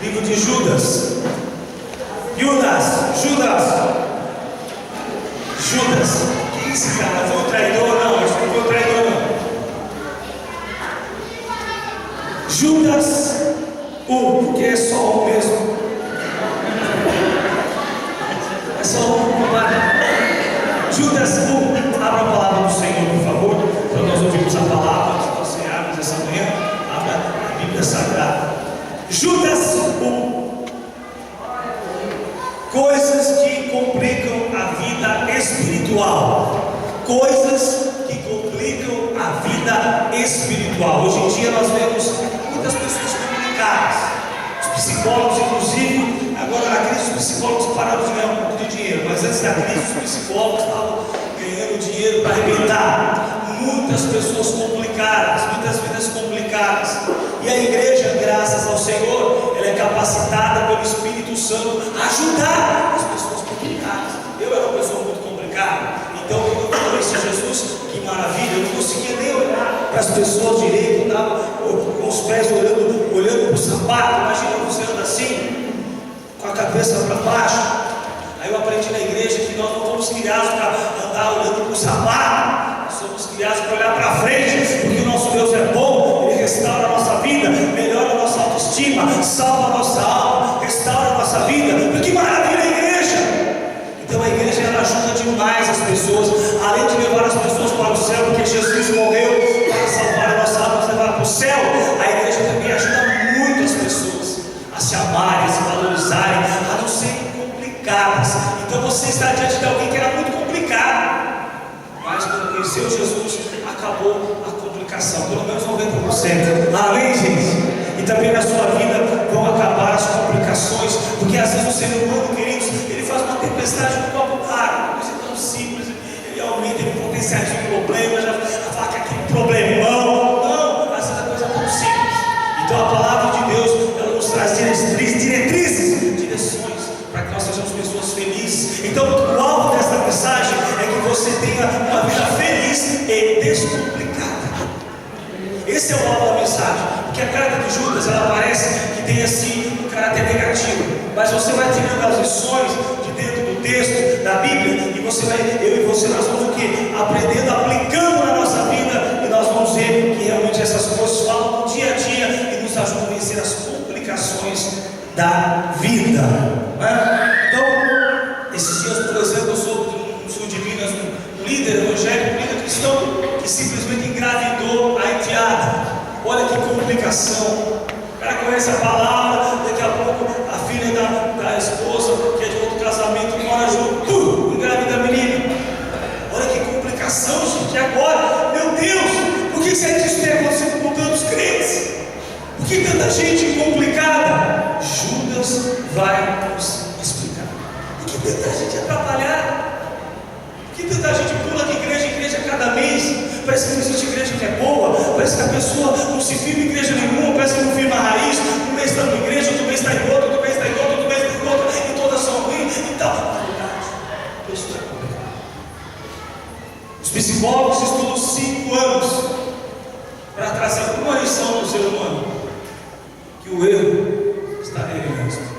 livro de Judas. Judas. Quem é esse cara? Foi um traidor? Não, acho que não foi um traidor, não. Judas 1, porque é só um mesmo. É só um, para. Judas 1, abra a palavra do Senhor, por favor, para nós ouvirmos a palavra. Se você abre essa manhã, abra a Bíblia Sagrada. Judas 1. Coisas que complicam a vida espiritual. Coisas que complicam a vida espiritual. Hoje em dia nós vemos muitas pessoas complicadas. Os psicólogos, inclusive, agora na crise os psicólogos pararam de ganhar um pouco de dinheiro, mas antes da crise os psicólogos estavam ganhando dinheiro para arrebentar. Muitas pessoas complicadas, muitas vidas complicadas. E a igreja, graças ao Senhor, ela é capacitada pelo Espírito Santo a ajudar as pessoas complicadas. Eu era uma pessoa muito complicada, então quando eu conheci Jesus, que maravilha, eu não conseguia nem olhar para as pessoas direito, eu estava com os pés olhando para o sapato. Imagina você anda assim, com a cabeça para baixo. Aí eu aprendi na igreja que nós não fomos criados para andar olhando para o sapato, nós somos criados para olhar para frente, porque o nosso Deus é bom, Ele restaura a nossa vida, melhora a nossa autoestima, salva a nossa alma, restaura a nossa vida. Que maravilha a igreja! Então a igreja ela ajuda demais as pessoas, além de levar as pessoas para o céu, porque Jesus morreu para salvar a nossa alma, levar para o céu. A igreja também ajuda muito as pessoas a se amarem, a se valorizarem, a não serem complicadas. Então você está diante de alguém que era muito complicado, mas quando conheceu Jesus, acabou a complicação, pelo menos 90%. Amém, gente? E também na sua vida vão acabar as complicações, porque às vezes o ser humano, queridos, ele faz uma tempestade no copo d'água, uma coisa tão simples, ele aumenta, ele potencializa o problema, já fala que aquele problemão. Não, às vezes a coisa é tão simples. Então a palavra de Deus, ela nos traz diretrizes, direções, para que nós sejamos pessoas felizes. Então o alvo desta mensagem é que você tenha uma vida feliz e descomplicada. Esse é o alvo da mensagem, porque a carta de Judas, ela parece que tem assim um caráter negativo, mas você vai tirando as lições de dentro do texto da Bíblia, e você vai, eu e você, nós vamos o quê? Aprendendo, aplicando na nossa vida, e nós vamos ver que realmente essas coisas falam no dia a dia e nos ajudam a vencer as complicações da vida. Então, esses dias, por exemplo, eu soube de Minas, um líder evangélico, um líder cristão, que simplesmente engravidou a enteada. Olha que complicação. O cara conhece a palavra, daqui a pouco a filha da esposa, que é de outro casamento, mora junto, engravida a menina. Olha que complicação, gente. E agora, meu Deus, por que isso tem acontecido com tantos crentes? Por que tanta gente complicada? Judas vai nos explicar. Por que tanta gente atrapalhada? Por que tanta gente pula de igreja em igreja cada mês? Parece que não existe igreja que é boa, parece que a pessoa não se firma em igreja nenhuma, parece que não firma a raiz. Um mês está numa igreja, outro mês está em outra, outro mês está em outra, outro mês está em outra, e todas são ruins. Então, na verdade, isso é complicado. Os psicólogos estudam 5 anos para trazer uma lição do ser humano: que o erro está nele mesmo.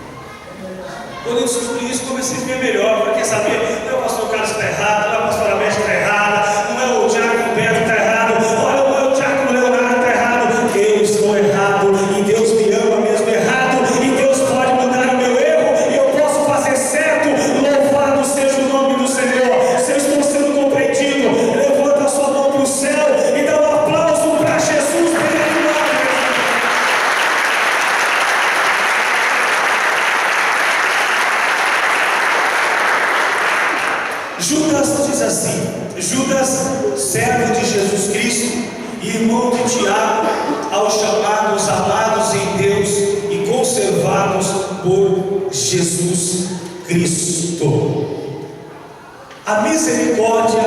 Quando eu descobri isso, comecei a ver melhor, porque saber, não é o pastor Carlos que está errado, não é a pastora Média que está errada, não é o Diácono Beto que está errado, olha, não é o Diácono Leonardo que está errado. Eu estou errado, e Deus me ama mesmo errado, e Deus pode mudar o meu erro, e eu posso fazer certo. Louvado seja o nome do Senhor. Se eu estou sendo compreendido, levanta a sua mão para o céu e dá um aplauso para Jesus. Judas diz assim, Judas, servo de Jesus Cristo e irmão de Tiago, aos chamados, amados em Deus e conservados por Jesus Cristo. A misericórdia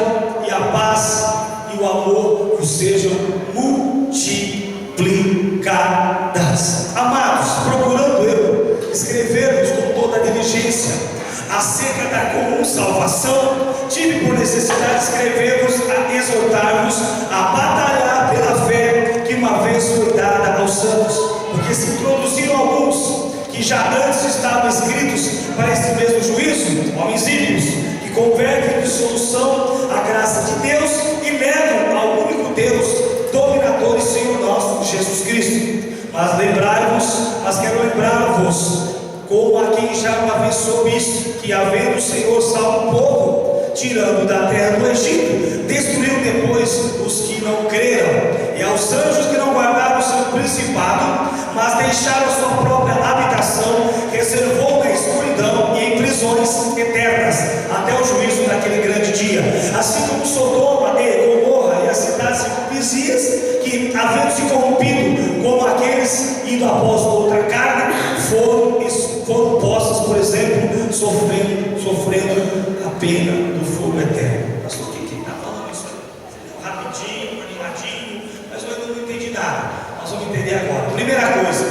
e a paz e o amor vos sejam multiplicadas. Amados, procurando eu escrever-vos com toda a diligência acerca da comum salvação, tive por necessidade de escrever-vos, a exortar-vos a batalhar pela fé que uma vez foi dada aos santos, porque se introduziram alguns que que já antes estavam escritos para esse mesmo juízo, homens ímpios, que convertem em dissolução a graça de Deus e negam ao único Deus, dominador e Senhor nosso, Jesus Cristo. Mas quero lembrar-vos, como a quem já uma vez soube isto, que havendo o Senhor salvo o povo, tirando da terra do Egito, destruiu depois os que não creram, e aos anjos que não guardaram o seu principado, mas deixaram a sua própria habitação, reservou na escuridão e em prisões eternas, até o juízo daquele grande dia. Assim como Sodoma e Gomorra e as cidades vizinhas, que havendo se corrompido, como aqueles indo após outra carne, foram postas, por exemplo, sofrendo a pena do fogo eterno. Pastor, o que está falando isso aí? Rapidinho, animadinho, mas eu ainda não entendi nada. Nós vamos entender agora. Primeira coisa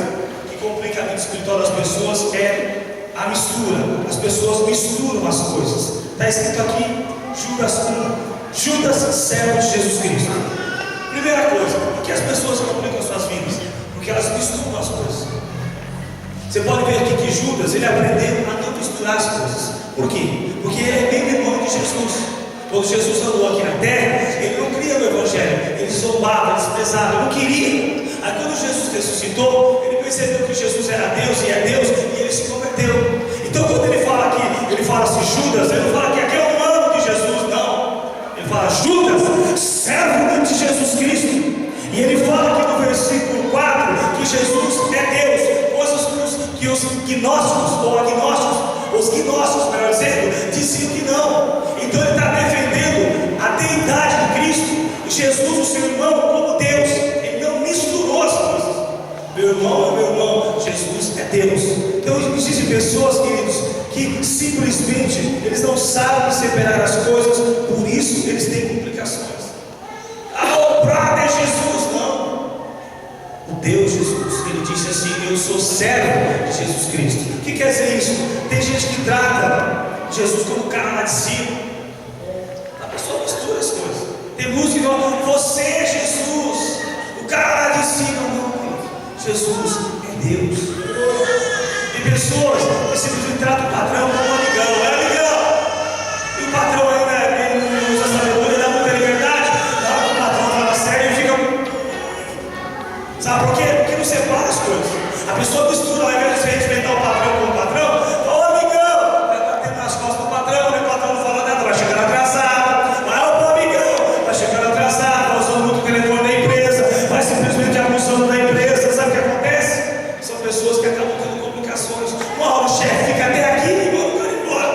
que complica a vida espiritual das pessoas é a mistura. As pessoas misturam as coisas. Está escrito aqui, Judas, servo de Jesus Cristo. Primeira coisa, por que as pessoas complicam suas vidas? Porque elas misturam as coisas. Você pode ver aqui que Judas, ele aprendeu a não misturar as coisas. Por quê? Porque ele é bem irmão de Jesus. Quando Jesus andou aqui na terra, ele não queria o Evangelho, ele zombava, ele desprezava, ele não queria. Aí quando Jesus ressuscitou, ele percebeu que Jesus era Deus e é Deus, e ele se converteu. Então quando ele fala aqui, ele fala assim, Judas, ele não fala que aqui é um humano de Jesus, não. Ele fala, Judas, servo de Jesus Cristo. E ele fala aqui no versículo 4, que Jesus é Deus, coisas que os gnósticos, ou agnósticos, os gnósticos, melhor dizendo, diziam que não. Então ele está defendendo a deidade de Cristo, Jesus, o seu irmão, como Deus. Ele não misturou as coisas. Meu irmão, Jesus é Deus. Então existem pessoas, queridos, que simplesmente eles não sabem separar as coisas, por isso eles têm complicações. O brother é Jesus, não. O Deus Jesus, ele disse assim, eu sou servo de Jesus Cristo. O que quer dizer isso? Tem gente que trata Jesus como o cara lá de cima. A pessoa mistura as coisas. Tem música que fala, você é Jesus, o cara lá de cima. Não, Jesus é Deus. Tem pessoas que simplesmente tratam o patrão como amigão. É amigão. E o patrão ainda não usa sabedoria, dá muita liberdade. Na hora que o patrão fala sério, ele fica... Sabe por quê? Porque não separa as coisas. A pessoa mistura, ao invés de você respeitar o patrão como patrão, ô amigão, vai bater nas costas do patrão, o patrão não fala nada, vai chegando atrasado. Vai ao amigão, vai chegando atrasado, vai usando muito o telefone da empresa, vai simplesmente abusando da empresa. Sabe o que acontece? São pessoas que acabam tendo complicações. Uma hora o chefe fica até aqui e manda o cara embora.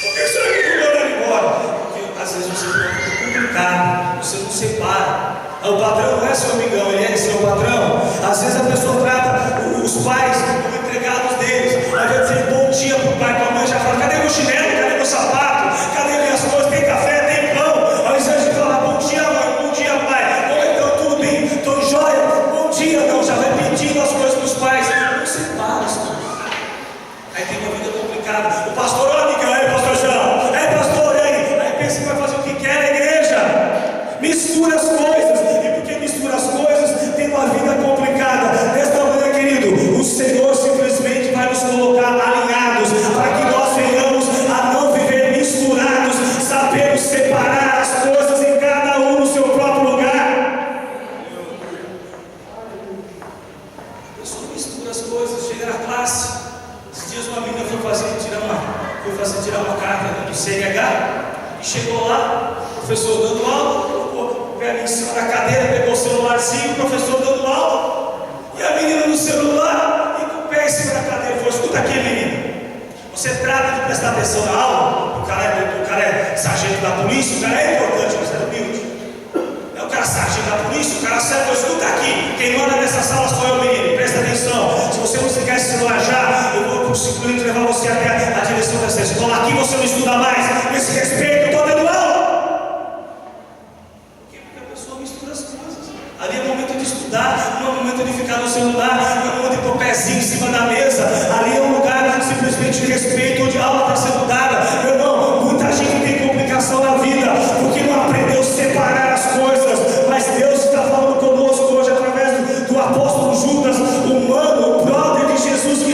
Por que você não manda ele embora? Porque às vezes você fica complicado, você não separa. O patrão não é seu amigão, ele é seu patrão. Às vezes a pessoa trata os pais como empregados deles. Ao invés de dizer bom dia para o pai e para a mãe, já fala, cadê meu chinelo, cadê meu sapato, cadê minhas coisas, tem café, tem pão. Ao invés de falar bom dia mãe, bom dia pai, ou então tudo bem, estou jóia, bom dia, não, já vai pedindo as coisas para os pais. Não separa as coisas. Aí tem uma vida complicada. O pastor, ó amigão, aí pastor João, aí pastor, aí pensa que vai fazer o que quer na igreja. Mistura as coisas. As coisas têm uma vida complicada. Desta manhã, querido, o Senhor simplesmente vai nos colocar alinhados para que nós venhamos a não viver misturados, sabemos separar as coisas em cada um no seu próprio lugar. A pessoa mistura as coisas, chega na classe. Esses dias uma menina foi fazer tirar uma carta do CNH e chegou lá, o professor dando aula, em cima da cadeira, pegou o celularzinho, o professor dando aula, e a menina no celular, e com o pé em cima da cadeira, falou, escuta aqui menina, você trata de prestar atenção na aula, o cara é sargento da polícia, o cara é importante, mas é humilde, é o cara sargento da polícia, o cara serve, escuta aqui, quem manda nessa sala sou eu menino, presta atenção, se você não desligar esse celular já, eu vou simplesmente levar você até a direção dessa escola, aqui você não estuda mais, esse respeito, eu estou dando aula. Ali é o momento de estudar, não é o momento de ficar no celular, não é o momento de pôr o pezinho em cima da mesa. Ali é um lugar simplesmente de respeito, onde a aula está sendo dada. Meu irmão, muita gente tem complicação na vida, porque não aprendeu a separar as coisas. Mas Deus está falando conosco hoje através do apóstolo Judas, o brother de Jesus, que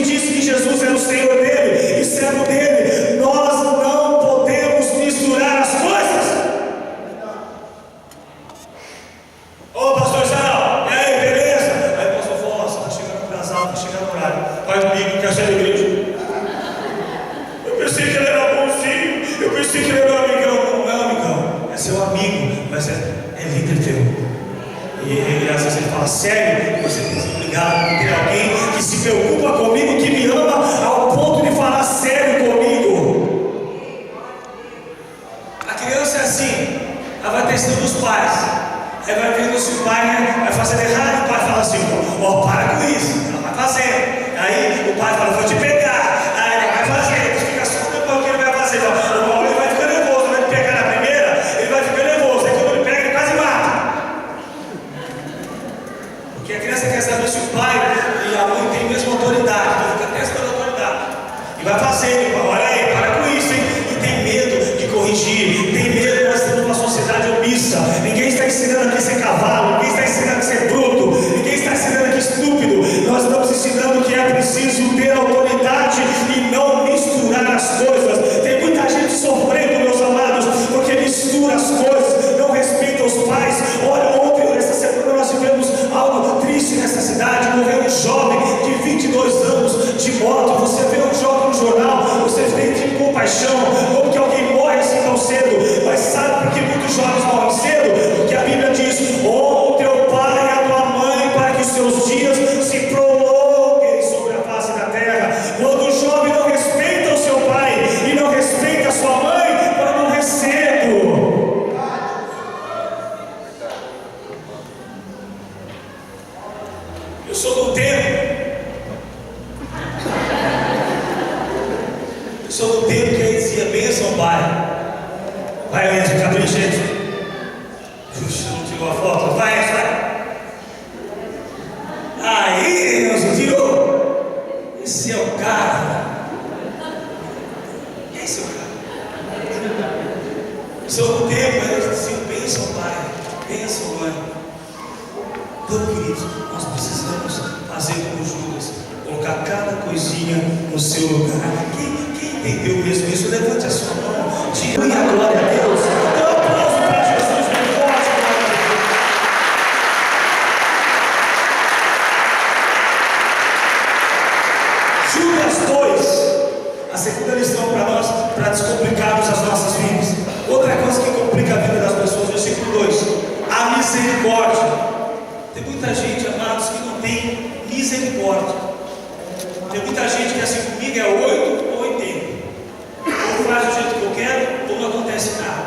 Pai comigo, quer sair da igreja? Eu pensei que ele era bonzinho, eu pensei que ele era um amigão. Não é um amigão, é seu amigo, mas é líder teu. E às vezes ele fala, sério, você tem que ser obrigado por ter alguém que se preocupa comigo, que me ama ao ponto de falar sério comigo. A criança é assim, ela vai testando os pais, aí vai vendo se o pai vai fazendo errado, o pai fala assim, ó, para com isso, ela vai fazendo. Aí o pai fala, vou te pegar, aí ela vai fazendo, fica só o que ele vai fazer. O Paulo vai ficar nervoso, vai te pegar na primeira, ele vai ficar nervoso, aí quando ele pega, ele quase mata. Porque a criança quer saber se o pai e a mãe têm a mesma autoridade, então fica testando a autoridade. E vai fazendo, olha aí, para com isso, hein? E tem medo de corrigir, tem medo, nós temos uma sociedade omissa. Ninguém está ensinando aqui a ser cavalo, ninguém está ensinando a ser bruto, ninguém está ensinando aqui estúpido. Nós estamos ensinando que é preciso ter autoridade e não misturar as coisas. Tem muita gente sofrendo, meus amados, porque mistura as coisas, não respeita os pais. Olha, ontem, essa semana, nós tivemos algo triste nessa cidade. Morreu um jovem de 22 anos de moto. Você vê um jovem no jornal, você vê de compaixão, como que alguém morre assim tão cedo. Mas sabe por que muitos jovens morrem cedo? Porque a Bíblia diz, honra o teu pai e a tua mãe, para que os seus dias se prolonguem sobre a face da terra. Quando o jovem não respeita o seu pai e não respeita a sua mãe, vai morrer cedo. Eu sou do tempo que ele dizia, bênção, pai. Vai, Enzo, caprichete. Puxa, não tirou a foto. Vai, Enzo, vai. Aí, Enzo, tirou. Esse é o cara. Esse é o cara. Eu sou do tempo, ele dizia, bênção, pai. Bênção, mãe. Então, queridos, nós precisamos fazer como Judas, colocar cada coisinha no seu lugar. Quem entendeu mesmo isso? Levante a sua mão, diga a glória a Deus. Dá um aplauso para Jesus, bem forte. Judas 2, a segunda lição para nós, para descomplicarmos as nossas vidas. Outra coisa que complica a vida das pessoas, versículo 2, a misericórdia. Tem muita gente, amados, que não tem misericórdia. Tem muita gente que assim comigo é 8 ou 80. Ou faz do jeito que eu quero, ou não acontece nada.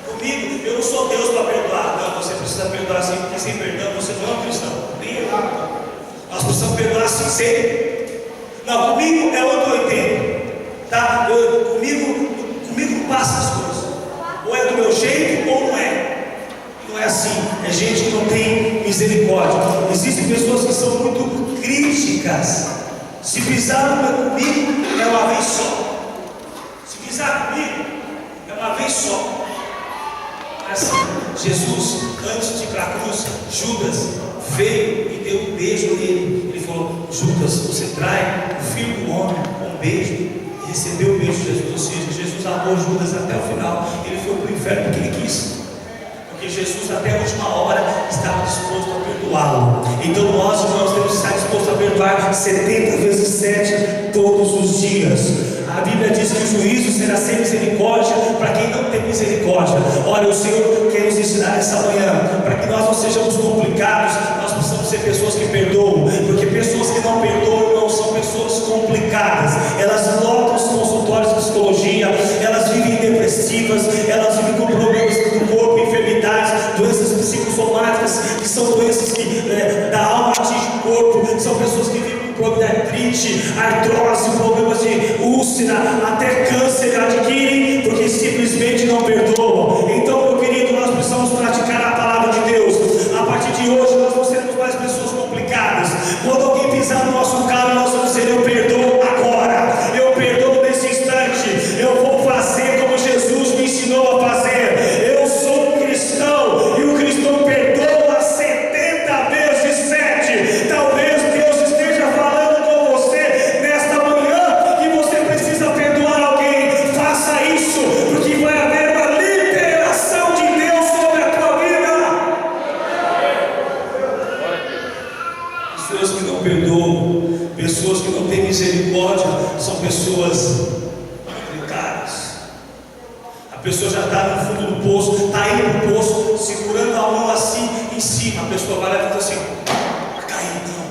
Comigo, eu não sou Deus para perdoar. Não, você precisa perdoar assim, porque sem perdão você não é um cristão. Nem eu. Nós precisamos perdoar assim sempre. Não, comigo é 8 ou 80. Tá? Comigo não passa as coisas. Ou é do meu jeito ou não é. Não é assim, é gente que não tem misericórdia. Existem pessoas que são muito críticas. Se pisar comigo, é uma vez só. Se pisar comigo, é uma vez só. Mas Jesus, antes de ir para a cruz, Judas veio e deu um beijo nele. Ele falou, Judas, você trai o filho do homem com um beijo. E recebeu o beijo de Jesus. Ou seja, Jesus amou Judas até o final. Ele foi para o inferno porque ele quis. Porque Jesus até a última hora estava disposto a perdoá-lo. Então nós, irmãos, temos que estar dispostos a perdoar 70 vezes 7 todos os dias. A Bíblia diz que o juízo será sem misericórdia para quem não tem misericórdia. Olha, o Senhor quer nos ensinar essa manhã, para que nós não sejamos complicados, nós precisamos ser pessoas que perdoam. Porque pessoas que não perdoam, irmãos, são pessoas complicadas. Elas lotam os consultórios de psicologia, elas vivem depressivas, elas vivem com problemas do corpo, enfermidades, doenças psicossomáticas, que são doenças que da alma atingem o corpo. São pessoas que vivem com problema de artrite, artrose, problemas de úlcera, até câncer adquirem, porque simplesmente não perdoam. Então, meu querido, nós precisamos praticar a palavra de Deus. A partir de hoje, nós não seremos mais pessoas complicadas. Quando alguém pisar no nosso carro, nós vamos dizer, eu perdoo agora, eu perdoo nesse instante, eu vou fazer como Jesus me ensinou a fazer. Eu sou um cristão, e o cristão perdoa 70 vezes 7. Talvez Deus esteja falando com você nesta manhã, que você precisa perdoar alguém. Faça isso, porque vai haver uma liberação de Deus sobre a tua vida. Pessoas que não perdoam Pessoas que não têm misericórdia são pessoas complicadas. A pessoa já está no fundo do poço, está indo para o poço, segurando a mão assim em cima. A pessoa vai lá e diz assim: caiu não.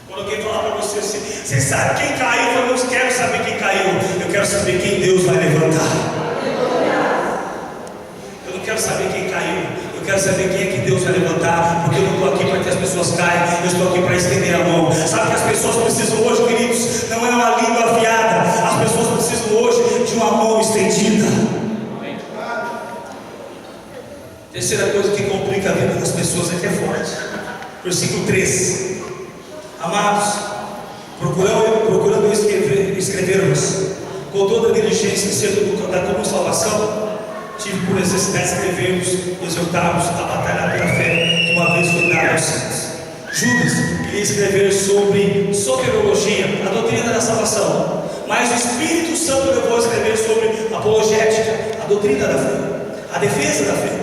Quando alguém falar para você assim: você sabe quem caiu? Eu não quero saber quem caiu, eu quero saber quem Deus vai levantar. Eu não quero saber quem caiu, eu quero saber quem é que Deus vai levantar, porque eu não estou aqui para que as pessoas caiam, eu estou aqui para estender a mão. Sabe o que as pessoas precisam hoje, queridos? Não é uma língua afiada, as pessoas precisam hoje de uma mão estendida. Terceira coisa que complica a vida das pessoas é que é forte. Versículo 13: amados, procurando escrever-vos com toda a diligência acerca da comum salvação, tive por necessidade de escrever-vos e exortar-vos a batalhar pela fé que uma vez foi dada aos santos. Judas queria escrever sobre soteriologia, a doutrina da salvação, mas o Espírito Santo levou a escrever sobre apologética, a doutrina da fé, a defesa da fé.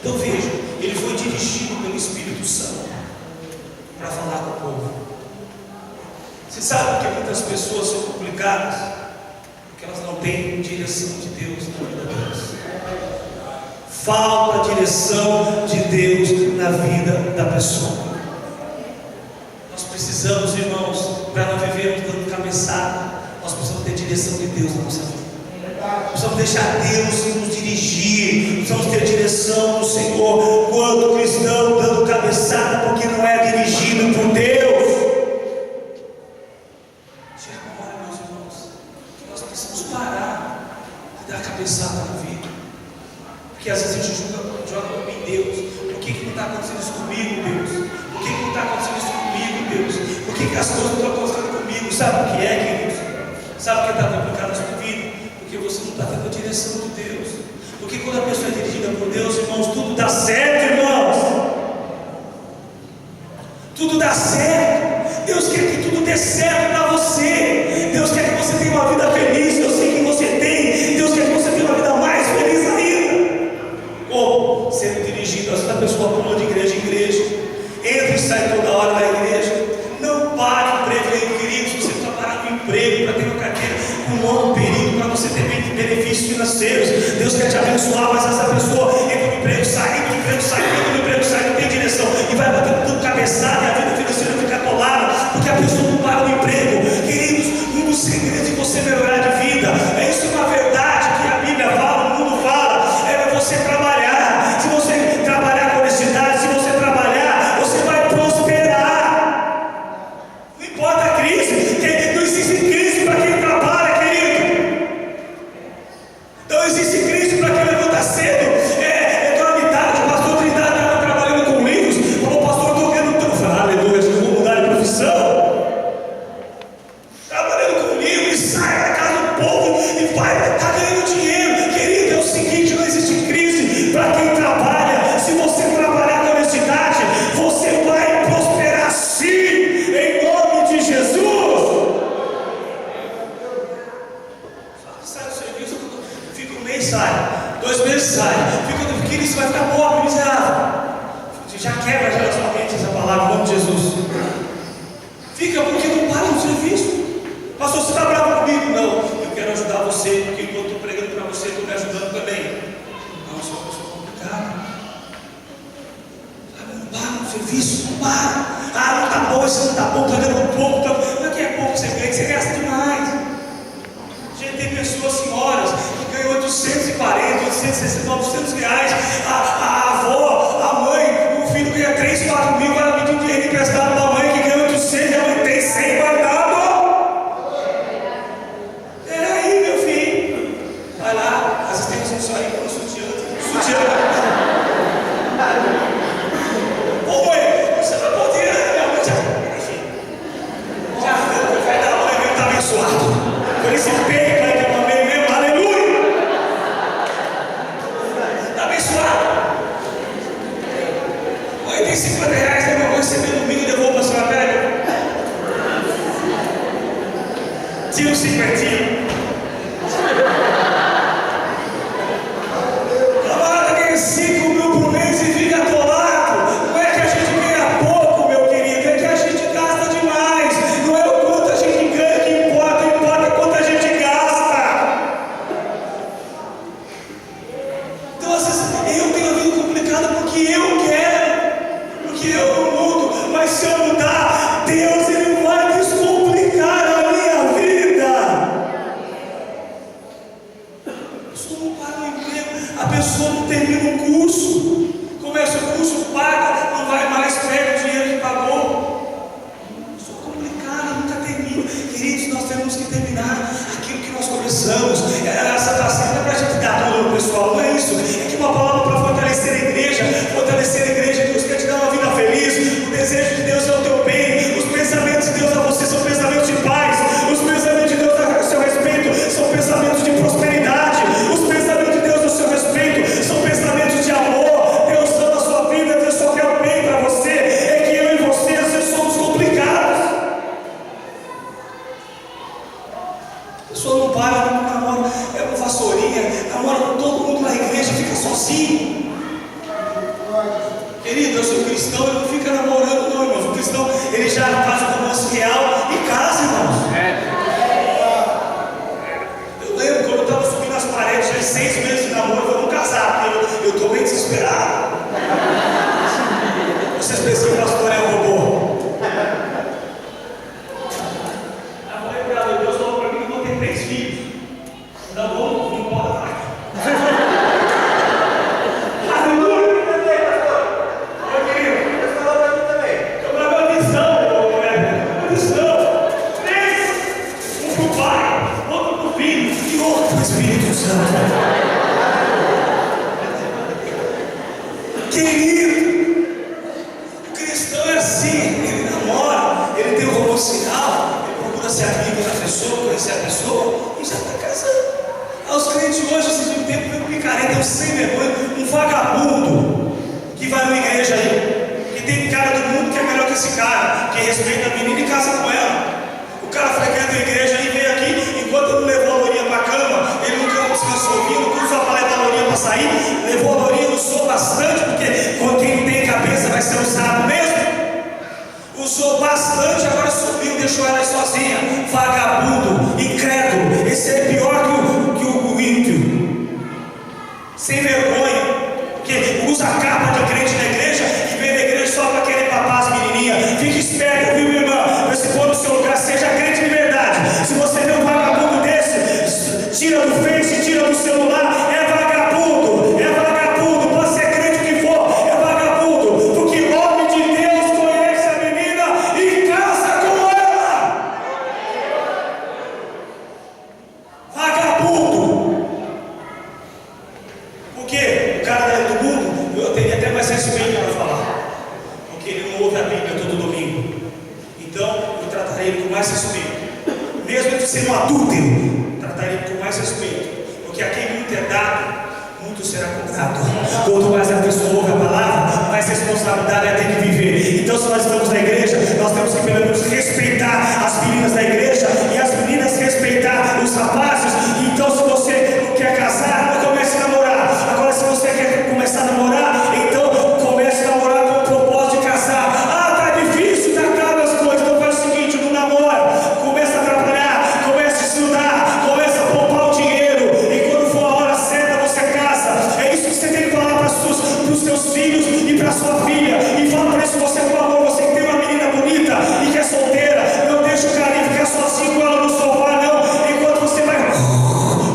Então veja, ele foi dirigido pelo Espírito Santo para falar com o povo. Você sabe que muitas pessoas são complicadas porque elas não têm direção de Deus na vida delas. Falta a direção de Deus na vida da pessoa. Nós precisamos, irmãos, para não vivermos dando cabeçada, nós precisamos ter direção de Deus na nossa vida. Precisamos deixar Deus nos dirigir, precisamos ter direção do Senhor. Quando cristão dando cabeçada porque não é dirigido por Deus, chega uma hora, meus irmãos, que nós precisamos parar de dar cabeçada na vida. Porque às vezes a gente joga culpa em Deus. Por que não está acontecendo isso comigo, Deus? Por que não está acontecendo isso comigo, Deus? Por que as coisas não estão acontecendo comigo? Sabe o que é, queridos? Sabe o que está complicado na sua vida? Porque você não está tendo a direção de Deus. Porque quando a pessoa é dirigida por Deus, irmãos, tudo dá certo, irmãos. Tudo dá certo. Deus quer que tudo dê certo para você. Deus quer que você tenha uma vida feliz. Eu sei que você tem. Deus quer que você tenha uma vida mais feliz ainda. Ou sendo dirigido, essa pessoa pula de igreja em igreja, entra e sai toda hora da igreja. Não pare o emprego, querido. Se você está parado no emprego para ter uma carteira com um longo período, para você ter benefícios financeiros, Deus quer te abençoar, mas essa pessoa entra no emprego, sai, entra no emprego, sai, entra no emprego, sai, não tem direção, e vai batendo tudo cabeçada, e a vida financeira fica atolada, porque a pessoa não para no emprego. Queridos, um dos segredos de você melhorar de vida, é isso, uma verdade que a Bíblia fala, o mundo fala, é você trabalhar. Se você trabalhar com honestidade, se você trabalhar, você vai prosperar. Não importa a crise, não existe crise para quem trabalha, querido. Não existe crise para quem levanta cedo. Dormitário, o pastor Trindade estava trabalhando com livros, falou: pastor, estou querendo tudo. Aleluia, eu vou mudar de profissão. Trabalhando com livros, sai da casa do povo e vai, está ganhando dinheiro. Querido, é o seguinte: não existe crise para quem trabalha. Se você trabalhar com honestidade, você vai prosperar sim, em nome de Jesus. Sai do serviço, fica um mês, sai, 2 meses, sai, fica no biquíni, você vai ficar pobre, miserável. Já quebra já na sua mente essa palavra, em nome de Jesus. Fica porque não para no serviço. Pastor, você está bravo comigo? Não, eu quero ajudar você, porque enquanto eu estou pregando para você, estou me ajudando também. Não, sou uma pessoa complicada. Não para no serviço, não para. Não está bom, isso não está bom, está ganhando pouco. Não é que é pouco que você gasta demais. Gente, tem pessoas, senhoras, que ganham 840, 860, 900 reais. A avó, a mãe, o filho ganha 3, 4 mil, ela pediu dinheiro emprestado para a mãe que ganha 800, a mãe tem 100 guardado. Peraí, meu filho. Vai lá, às vezes tem uma senhorinha com sutiã. Ô mãe, você vai poder, minha mãe já vai dar uma, ele está abençoado. Por esse peito aí que eu amei mesmo, aleluia! Está abençoado. Mãe, tem 50 reais, né, meu? Vou receber domingo e devolvo para a senhora, pega. Tira um 50. Camarada ganha 5 mil por mês e fica atolado. Não é que a gente ganha pouco, meu querido, é que a gente gasta demais. livro. Queridos, nós temos que terminar aquilo que nós começamos. Essa passagem não é para a gente dar duro, pessoal, não é isso. É que uma palavra para fortalecer a igreja. Fortalecer a igreja, Deus quer te dar uma vida feliz. O desejo de Deus é o teu bem. Os pensamentos de Deus a você são pensamentos de paz. Os pensamentos de Deus a seu respeito são pensamentos de prosperidade. Os pensamentos de Deus a seu respeito são pensamentos de amor. Deus ama a sua vida, Deus só quer o bem para você. É que eu e você às vezes somos complicados. A pessoa não para, não namora, é uma vassourinha, namora com todo mundo na igreja, fica sozinho. Querido, eu sou cristão, ele não fica namorando não, irmãos. O cristão, ele já faz o romance real e casa, irmãos. Eu lembro quando eu estava subindo as paredes, já 6 meses de namoro, eu falei, vamos casar, porque eu estou bem desesperado. Vocês pensam que o pastor é um robô? Eu falei para ela, Deus falou para mim que eu vou ter 3 filhos. Tá bom, não pode mais. Espírito Santo. Querido, o cristão é assim, ele namora, ele tem um romance real, ele procura ser amigo da pessoa, conhecer a pessoa e já está casando. Os crentes hoje, esses de um tempo, vem um picareta, um sem vergonha, um vagabundo que vai numa igreja aí, que tem cara do mundo que é melhor que esse cara, que respeita a menina e casa com ela. O cara frequenta a igreja e veio aqui, enquanto não levou a lourinha para a cama, ele nunca descansou ouvindo, não usou para levar a lourinha para sair, levou a lourinha, usou bastante, porque quem tem cabeça vai ser usado mesmo. Usou bastante, agora subiu, deixou ela sozinha. Vagabundo, incrédulo, esse é pior que o ímpio. Sem vergonha, porque usa a capa de crente na igreja e vem na igreja só para querer papar as menininhas. Fique esperto, viu, minha irmã? Se for no seu lugar, seja crente de verdade. Se você vê um vagabundo desse, tira do Face, tira do celular, é vagabundo, é vagabundo, pode ser crente o que for, é vagabundo, porque o homem de Deus conhece a menina e casa com ela. Vagabundo. Porque o cara do mundo, eu teria até mais respeito para falar, porque ele não ouve a Bíblia todo domingo. Então, eu trataria ele com mais respeito. Mesmo ele sendo um adúltero, trataria ele com mais respeito. Porque a quem muito é dado, muito será cobrado. Quanto mais a pessoa ouve a palavra, mais responsabilidade ela tem que viver. Então, se nós estamos na igreja, nós temos que pelo menos respeitar as meninas da igreja e as meninas respeitar os rapazes. Então, se você não quer casar, não comece a namorar. Agora, se você quer começar a namorar, então comece a namorar com o propósito de casar. Para sua filha, e fala para isso, você com amor, você que tem uma menina bonita e que é solteira, não deixa o carinho ficar sozinho com ela no sofá, não, enquanto você vai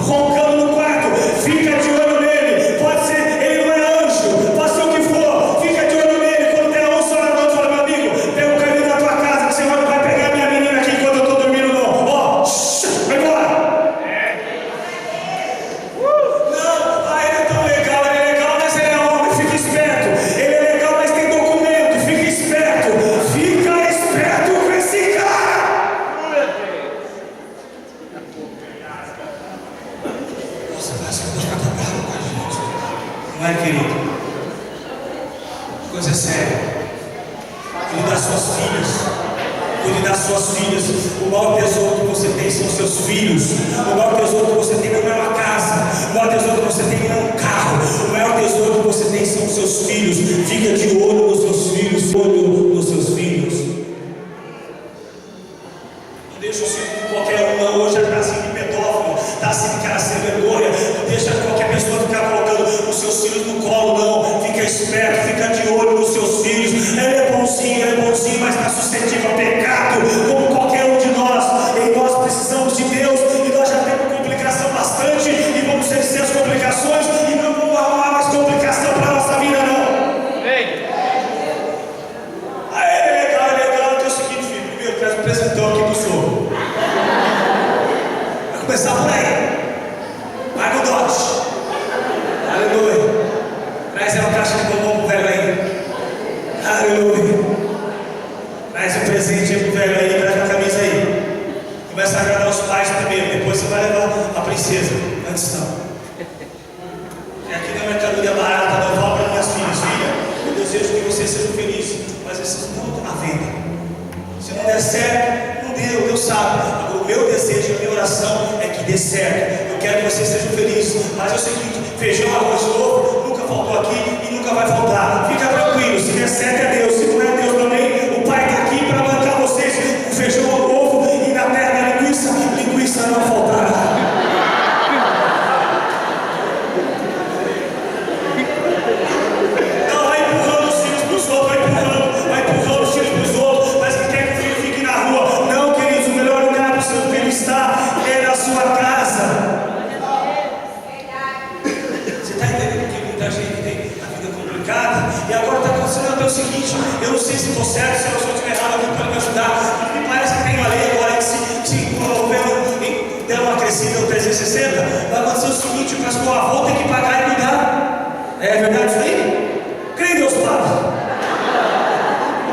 roncando no quarto, fica de olho nele, pode ser, ele não é anjo, pode ser o que for, fica de olho nele, quando der 11 horas da noite, fala, meu amigo, pega o caminho da tua casa, que você não vai pegar minha menina aqui enquanto eu estou dormindo, não, ó, vai embora. Não, ele é tão legal, mas ele é homem, fica esperto. Não é, querido? Coisa séria. Cuide das suas filhas. Cuide das suas filhas. O maior tesouro que você tem são seus filhos. O maior tesouro que você tem não é uma casa. O maior tesouro que você tem não é um carro. O maior tesouro que você tem são os seus filhos. Fica de olho nos seus filhos. Olho nos seus filhos. Não deixa o filho de qualquer um. Hoje está assim de pedófilo. Está assim de cara sem vergonha. Não deixa qualquer pessoa ficar colocando os seus filhos no colo, não. Fica esperto, fica de olho nos seus filhos. Ele é bonzinho, mas está suscetível ao pecado, como qualquer um de nós. E nós precisamos de Deus, e nós já temos complicação bastante, e vamos vencer as complicações, e não vamos arrumar mais complicação para a nossa vida, não. Aí é legal, que é o seguinte, filho. Primeiro, presta então aqui pro sogro. Vai começar por aí. Vai no dote. Aleluia. Traz uma caixa de bombom pro velho aí. Aleluia. Traz um presente aí pro velho aí, traz uma camisa aí. Começa a agradar os pais primeiro, depois você vai levar a princesa. Antes não. E aqui não é mercadoria barata, não. Eu falo para minhas filhas: filha, eu desejo que vocês sejam felizes, mas esses não à venda. Se não der certo, não deu, Deus sabe. O meu desejo, a minha oração é que dê certo. Eu quero que vocês sejam felizes, mas é o seguinte: feijão, arroz novo, nunca faltou aqui e nunca vai faltar. Fica tranquilo, se der certo é Deus, se não é Deus também, o Pai está aqui para bancar vocês com feijão novo e na terra da linguiça, linguiça não faltará. Não vai empurrando os filhos para os outros, vai empurrando os filhos para os outros, mas que quer que o filho fique na rua. Não, queridos, o melhor lugar para o seu filho estar é na sua casa. Você está entendendo que muita gente tem a vida complicada? E agora está acontecendo até o seguinte: eu não sei se estou certo, se eu estiver errado, alguém pode me ajudar. Me parece que tem uma lei agora que se o governo der uma crescida no 360, vai acontecer o seguinte: o avô tem que pagar e cuidar. É verdade isso aí? Crê em Deus, Pai.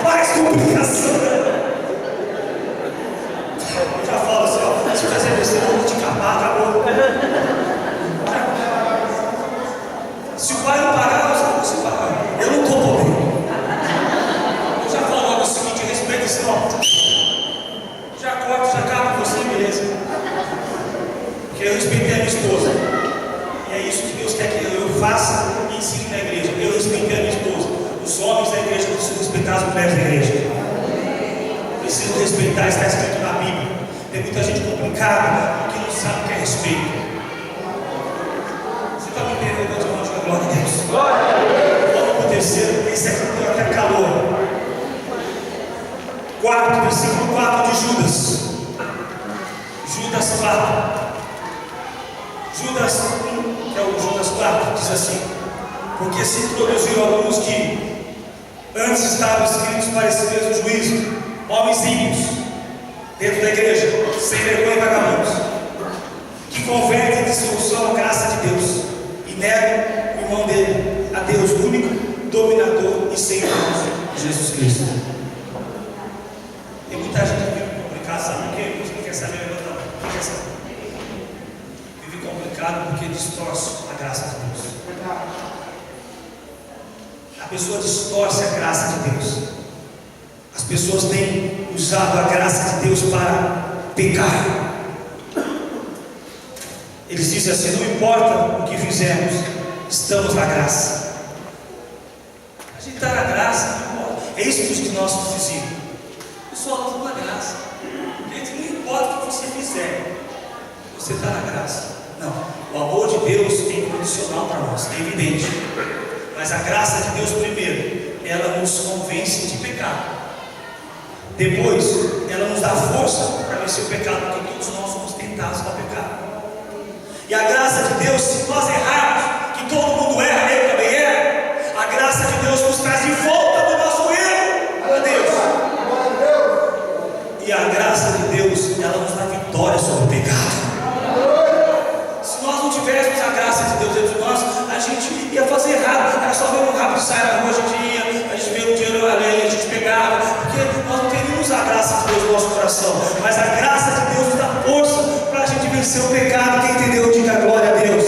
Faz complicação. Eu já falo assim: ó, se fazer besteira, eu vou te capar, acabou. Se o pai não pagar, eu não sei pagar. Eu não estou podendo. Eu já falo logo o seguinte: respeita esse nome. Já corto, já acabo com você, beleza? Porque eu respeitei a minha esposa. E é isso que Deus quer que eu faça e ensine na igreja. Eu respeitei a minha esposa. Os homens da igreja precisam respeitar as mulheres da igreja. Precisam respeitar, está escrito na Bíblia. Tem muita gente complicada que não sabe o que é respeito. Você está me entendendo, irmão? Glória a Deus. Vamos para o terceiro. Esse aqui tem até calor. 4, versículo 4 de Judas. Judas 4. Judas 1, que é o Judas 4, diz assim: porque se introduziram alguns que antes estavam escritos para esse mesmo juízo, homens ímpios, dentro da igreja, sem vergonha e vagabundos, que convertem em dissolução a graça de Deus e negam o irmão dele, a Deus, único, dominador e Senhor, Jesus Cristo. Tem muita gente que vive complicado, sabe por quê? Você não quer saber, não quer saber. Vive complicado porque distorce a graça de Deus. A pessoa distorce a graça de Deus. As pessoas têm usado a graça de Deus para pecar. Eles dizem assim: não importa o que fizemos, estamos na graça. A gente está na graça, não importa. É isso que os nossos diziam. Pessoal, estamos na graça. Gente, não importa o que você fizer, você está na graça. Não, o amor de Deus é incondicional para nós, é evidente. Mas a graça de Deus primeiro, ela nos convence de pecado. Depois, ela nos dá força para vencer o pecado, porque todos nós somos tentados a pecar. E a graça de Deus, se nós errarmos, que todo mundo erra, eu também erro, a graça de Deus nos traz de volta do nosso erro para Deus. E a graça de Deus, ela nos dá vitória sobre o pecado. Se nós não tivéssemos a graça de Deus dentro de nós, a gente ia fazer errado. Era só ver um rápido sair na rua, a gente vê um dinheiro alheio, a gente pegava, porque nós não teríamos a graça de Deus no nosso coração. Mas a graça de Deus nos dá força para a gente vencer o pecado. Quem entendeu, diga glória a Deus.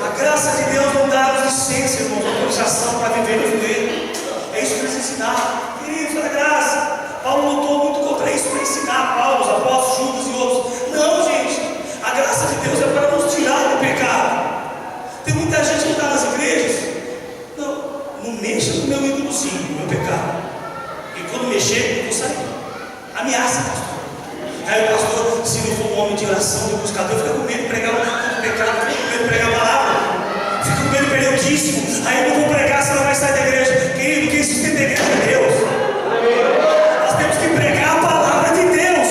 A graça de Deus não dá licença, irmão, autorização para viver no joelho. É isso que eles ensinaram. Queridos, a graça. Paulo lutou muito contra isso para ensinar Paulo, os apóstolos, Judas e outros. Não, gente. A graça de Deus é para nos tirar do pecado. Tem muita gente que está nas igrejas. Não mexa no meu ídolozinho, no meu pecado. E quando mexer, eu vou sair. Ameaça, pastor. Aí o pastor, se não for um homem de oração, de buscador, fica com medo de pregar o pecado, fica com medo de pregar a palavra, fica com medo de perder o dízimo. Aí eu não vou pregar, senão vai sair da igreja. Querido, quem sustenta a igreja é Deus. Nós temos que pregar a palavra de Deus.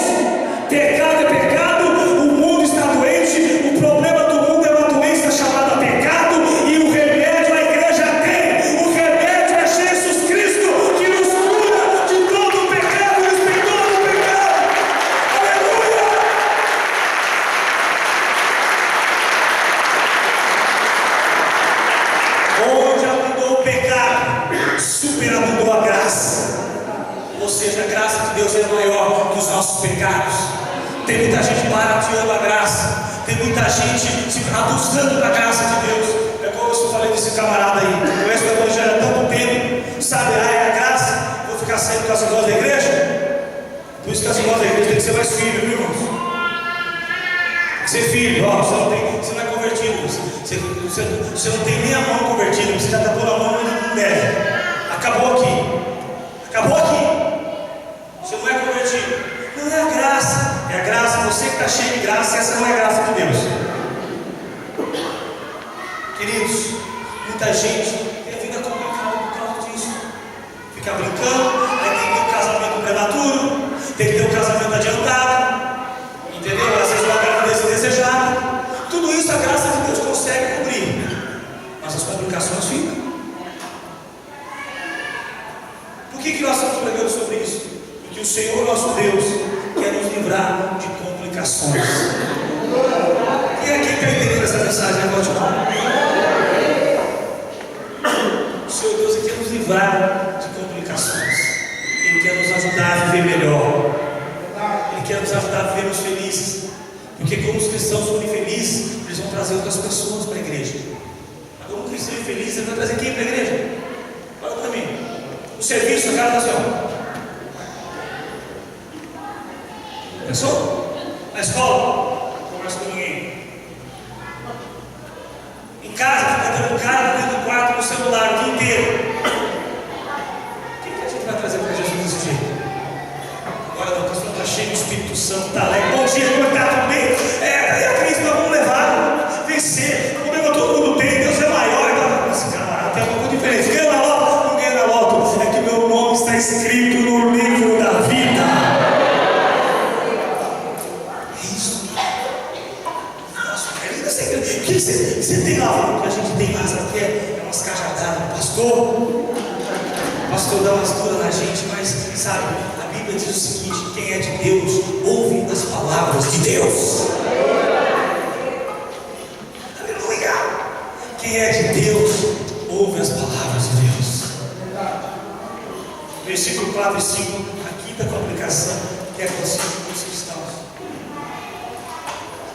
Pecado é pecado, o mundo está doente, o problema do mundo é uma doença chamada pecado, e o remédio a igreja tem. O remédio é Jesus Cristo, que nos cura de todo o pecado, nos perdoa do pecado. nossos pecados. Tem muita gente barateando a graça. Tem muita gente se abusando da graça de Deus. É como eu falei desse camarada aí, conhece o evangelho há tanto tempo, sabe, é a graça, vou ficar saindo com as irmãs da igreja? Por isso que as irmãs da igreja tem que ser mais filho, viu, irmãos? Tem que ser filho, ó, você não é convertido, você não tem nem a mão convertida, você já está pondo a mão onde não deve. Acabou aqui, você não é convertido. Não é a graça, você que está cheio de graça, essa não é a graça de Deus. Queridos, muita gente tem a vida complicada por causa disso. Fica brincando, aí tem que ter um casamento prematuro, tem que ter um casamento adiantado, entendeu? Às vezes uma gravidez indesejada. Tudo isso a graça de Deus consegue cobrir, mas as complicações ficam. Por que nós estamos pregando sobre isso? Porque o Senhor nosso Deus quer nos livrar de complicações. Quem é que está entendendo essa mensagem agora? O Senhor Deus quer nos livrar de complicações. Ele quer nos ajudar a viver melhor. Ele quer nos ajudar a vivermos felizes. Porque como os cristãos são infelizes, eles vão trazer outras pessoas para a igreja. Como um cristão infeliz, ele vai trazer quem para a igreja? Fala para mim. O serviço, a cara da senhora. Pensou? Na escola, conversa com ninguém. Em casa, fica dando cara dentro do quarto no celular o dia inteiro. O que a gente vai trazer para Jesus desse jeito? Agora não, a pessoa está cheia do Espírito Santo, está alegre. Bom dia, como está tudo bem? Daí a crise nós vamos levar, vencer. O problema todo mundo tem, Deus é maior. Então, esse camarada tem alguma coisa diferente. Ganha na loto? Não ganha na loto. É que meu nome está escrito no livro da vida. O que você tem lá? O que a gente tem lá, sabe o que é? É umas cajadadas. Pastor dá umas duras na gente, mas sabe, a Bíblia diz o seguinte: quem é de Deus, ouve as palavras de Deus. Aleluia! Quem é de Deus, ouve as palavras de Deus. Versículo 4 e 5, a quinta complicação que é acontecida com os cristãos.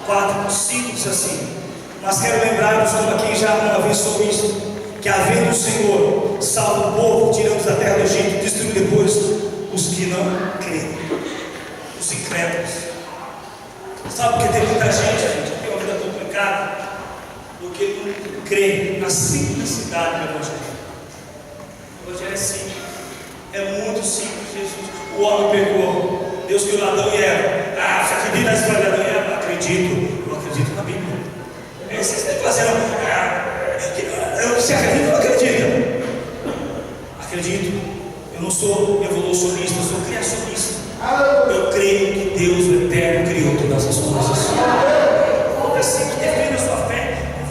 4, 5 diz assim: mas quero lembrar-vos, como aqui já uma vez soube isso, que havendo o Senhor salvo o povo, tirando da terra do Egito, destruiu depois os que não creem, os incrédulos. Sabe porque tem muita gente que tem uma vida complicada, porque não crê na simplicidade do Evangelho. O Evangelho é simples, é muito simples. Jesus, o homem pecou, Deus criou Adão e Eva. Você acredita na história de Adão e Eva? Acredito, eu acredito na Bíblia. Vocês têm que fazer você acredita ou não acredita? Acredito. Eu não sou evolucionista, eu sou criacionista. Eu creio que Deus, o Eterno, criou todas as coisas. É assim que defende a sua fé,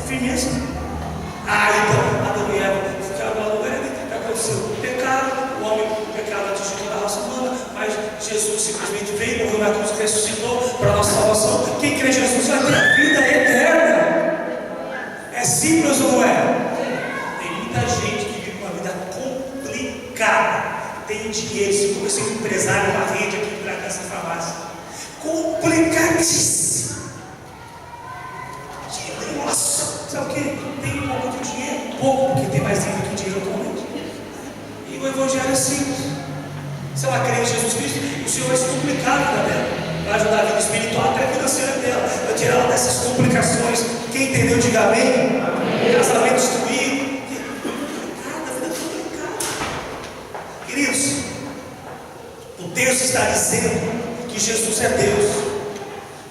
firmeza. Então, Adão e Eva ficaram lá no Éden, aconteceu o pecado, o homem, o pecado atingiu toda a raça humana, mas Jesus simplesmente veio, morreu na cruz, ressuscitou para a nossa salvação. Quem crê em Jesus vai ter a vida eterna. É simples ou não é? Tem muita gente que vive uma vida complicada. Tem dinheiro, se fosse um empresário, uma rede aqui para essa farmácia. Complicadíssimo. Nossa, sabe o que? Tem um pouco de dinheiro, pouco, porque tem mais dinheiro que dinheiro atualmente. E o Evangelho é simples. Se ela crê em Jesus Cristo, o Senhor vai se complicar a vida dela. Vai ajudar a vida espiritual até a financeira dela. Vai tirar ela dessas complicações. Quem entendeu, diga amém. Casamento destruído. A vida complicada. Queridos, o texto está dizendo que Jesus é Deus.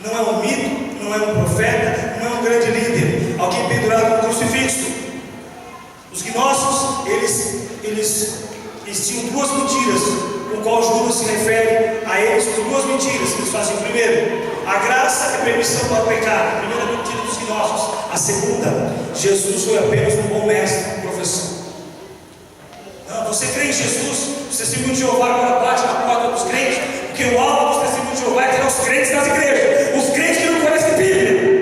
Não é um mito, não é um profeta, não é um grande líder, alguém pendurado no crucifixo. Os gnósticos, eles tinham duas mentiras, com qual Judas se refere a eles com duas mentiras que eles fazem. Primeiro, a graça é permissão para o pecado. A primeira mentira dos gnósticos. A segunda, Jesus foi apenas um bom mestre, um professor. Não, você crê em Jesus, o testemunho de Jeová agora bate na porta dos crentes, porque o alvo dos testemunhos de Jeová é tirar os crentes das igrejas, os crentes que não conhecem a Bíblia.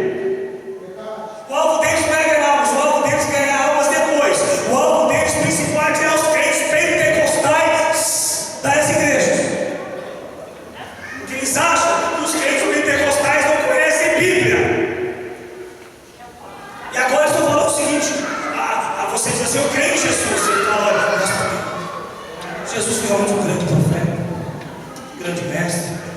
O alvo deles não é ganhar almas, o alvo deles é ganhar almas depois. O alvo deles principal é tirar os crentes pentecostais das igrejas, porque eles acham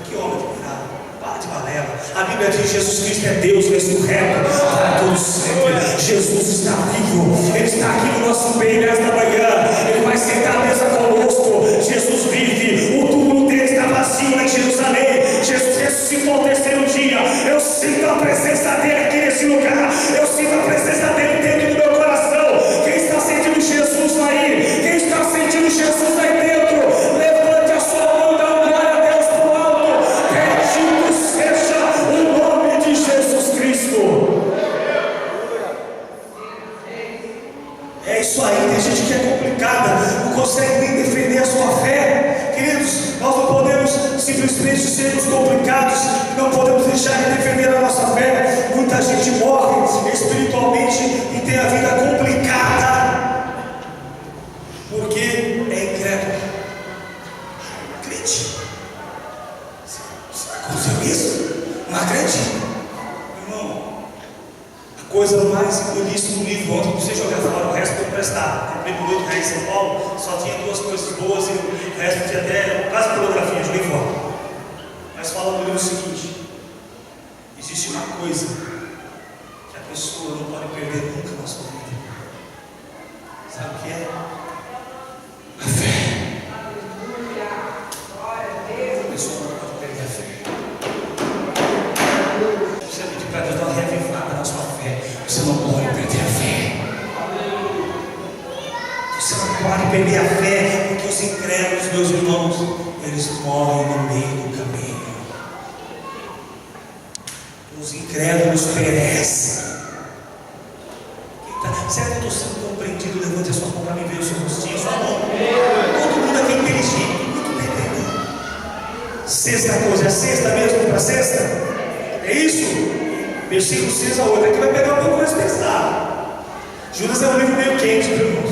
Que obra admirável. Para de balela. A Bíblia diz que Jesus Cristo é Deus ressurreto para todos sempre. Jesus está vivo. Ele está aqui no nosso meio nesta manhã. Ele vai sentar à mesa conosco. Jesus vive. O túmulo dele está vazio em Jerusalém. Jesus ressuscitou ao terceiro dia. Eu sinto a presença dele aqui nesse lugar. Eu sinto a presença dele dentro do meu coração. Quem está sentindo Jesus aí? Quem está sentindo Jesus aí dentro? Levante a sua mão e dá glória a Deus pro alto. Bendito seja o nome de Jesus Cristo. É isso aí, tem gente que é complicada, não consegue nem defender a sua fé. Queridos, nós não podemos simplesmente sermos complicados, não podemos deixar de defender a nossa fé. Muita gente morre espiritualmente e tem a vida complicada porque é incrédulo. Crente, aconteceu isso? Não acredito, irmão. A coisa mais bonita no livro, ontem você jogar fora, o resto foi emprestado. Comprei por 8 reais em São Paulo, só tinha 2 coisas boas e o resto tinha até quase pornografia, joguei fora. Mas fala no livro o seguinte: existe uma coisa que a pessoa não pode perder nunca na sua vida. Sabe o que é? A fé. A pessoa não pode perder a fé. Você pedir para Deus dar uma reavivada na sua fé. Você não pode perder a fé. Você não pode perder a fé, porque os incrédulos, meus irmãos, eles morrem no meio do caminho. Os incrédulos perecem. Será que eu estou sendo compreendido? Levante a sua mão para mim ver o seu rostinho, sua mão. Todo mundo aqui é inteligente, muito bem entendido. Sexta coisa, é sexta mesmo para sexta? É isso? Versículo 6 a 8. Aqui vai pegar um pouco mais pesado. Judas é um livro meio quente, meu irmão.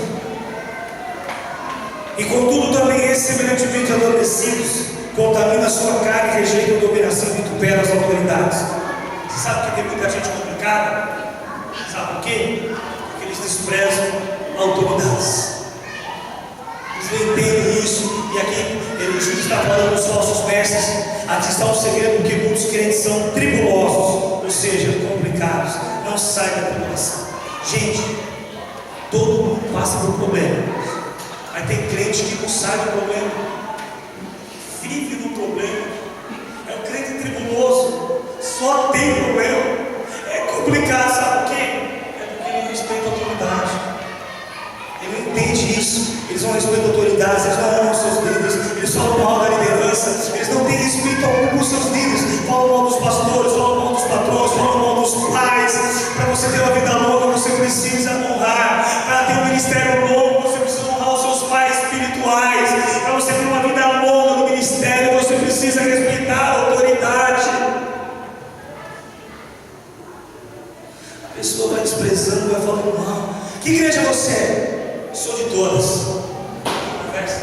E contudo também esse, semelhantemente adormecidos, contamina a sua carne, rejeita a dominação e vitupera as autoridades. Você sabe que tem muita gente complicada? Sabe por quê? Porque eles desprezam autoridades. Eles não entendem isso. E aqui Judas está falando dos falsos mestres. Aqui está o segredo, porque muitos crentes são tribulosos, ou seja, complicados. Não sai da tribulação. Gente, todo mundo passa por problema. Mas tem crente que não sai do problema, vive no problema. É um crente tribuloso, só tem problema. É complicado, sabe por quê? É porque ele não respeita a autoridade. Ele não entende isso. Eles não respeitam a autoridade, eles não amam seus líderes, eles falam mal da liderança, eles não têm respeito algum com seus líderes, falam mal dos pastores, falam mal dos patrões, falam mal dos pais. Para você ter uma vida longa, você precisa honrar. Para ter um ministério longo, você precisa honrar os seus pais espirituais. Para você ter uma vida longa no ministério, você precisa respeitar a autoridade. A pessoa vai desprezando, vai falando mal. Que igreja você é? Sou de todas. Conversa.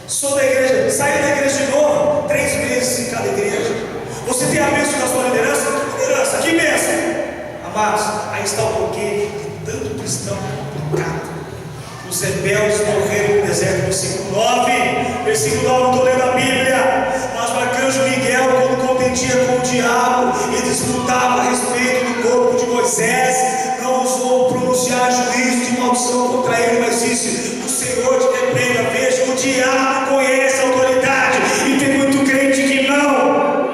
Sou da igreja. Saí da igreja de novo. 3 meses em cada igreja. Você tem a bênção da sua liderança? Que liderança? Que bênção? Amados, aí está o porquê de tanto cristão complicado. Os rebeldes morreram no deserto. Versículo 9. Versículo 9, estou lendo a Bíblia. Mas o arcanjo Miguel, quando contendia com o diabo e disputava a respeito do corpo de Moisés, não ousou pronunciar juízo de maldição contra ele, mas disse: o Senhor te repreenda. Veja, o diabo conhece a autoridade, e tem muito crente que não.